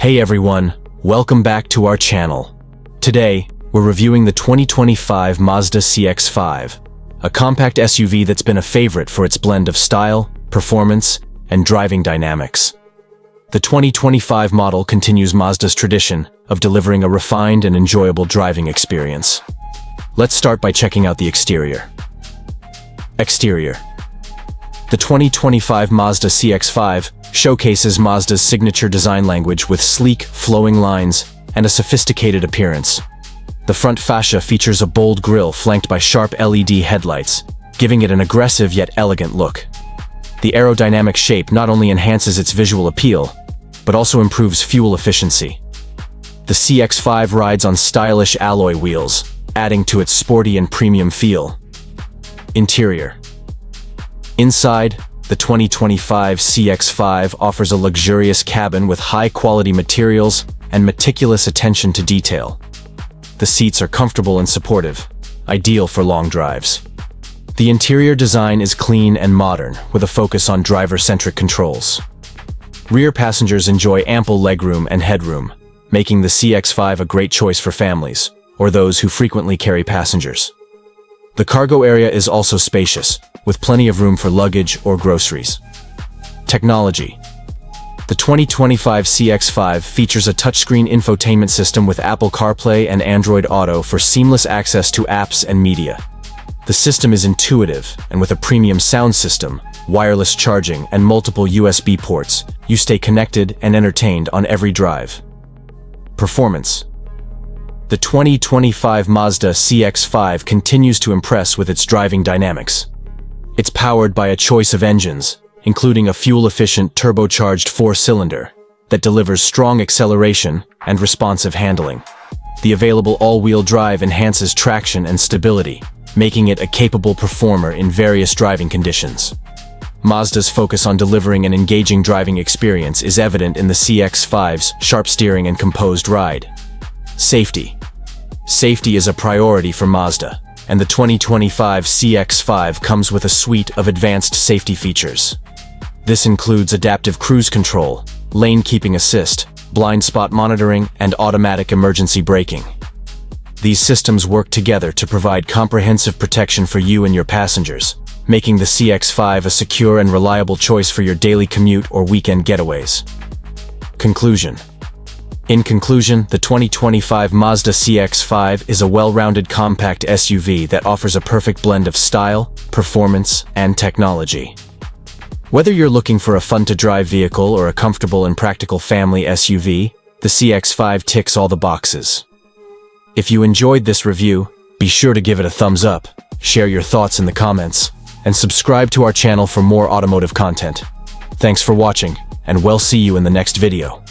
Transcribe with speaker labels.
Speaker 1: Hey everyone, welcome back to our channel. Today, we're reviewing the 2025 Mazda CX-5, a compact SUV that's been a favorite for its blend of style, performance, and driving dynamics. The 2025 model continues Mazda's tradition of delivering a refined and enjoyable driving experience. Let's start by checking out the exterior. Exterior. The 2025 Mazda CX-5 showcases Mazda's signature design language with sleek, flowing lines and a sophisticated appearance. The front fascia features a bold grille flanked by sharp LED headlights, giving it an aggressive yet elegant look. The aerodynamic shape not only enhances its visual appeal, but also improves fuel efficiency. The CX-5 rides on stylish alloy wheels, adding to its sporty and premium feel. Interior. Inside, the 2025 CX-5 offers a luxurious cabin with high-quality materials and meticulous attention to detail. The seats are comfortable and supportive, ideal for long drives. The interior design is clean and modern, with a focus on driver-centric controls. Rear passengers enjoy ample legroom and headroom, making the CX-5 a great choice for families, or those who frequently carry passengers. The cargo area is also spacious, with plenty of room for luggage or groceries. Technology. The 2025 CX-5 features a touchscreen infotainment system with Apple CarPlay and Android Auto for seamless access to apps and media. The system is intuitive, and with a premium sound system, wireless charging, and multiple USB ports, you stay connected and entertained on every drive. Performance. The 2025 Mazda CX-5 continues to impress with its driving dynamics. It's powered by a choice of engines, including a fuel-efficient turbocharged 4-cylinder that delivers strong acceleration and responsive handling. The available all-wheel drive enhances traction and stability, making it a capable performer in various driving conditions. Mazda's focus on delivering an engaging driving experience is evident in the CX-5's sharp steering and composed ride. Safety. Safety is a priority for Mazda, and the 2025 CX-5 comes with a suite of advanced safety features. This includes adaptive cruise control, lane keeping assist, blind spot monitoring, and automatic emergency braking. These systems work together to provide comprehensive protection for you and your passengers, making the CX-5 a secure and reliable choice for your daily commute or weekend getaways. Conclusion. In conclusion, the 2025 Mazda CX-5 is a well-rounded compact SUV that offers a perfect blend of style, performance, and technology. Whether you're looking for a fun-to-drive vehicle or a comfortable and practical family SUV, the CX-5 ticks all the boxes. If you enjoyed this review, be sure to give it a thumbs up, share your thoughts in the comments, and subscribe to our channel for more automotive content. Thanks for watching, and we'll see you in the next video.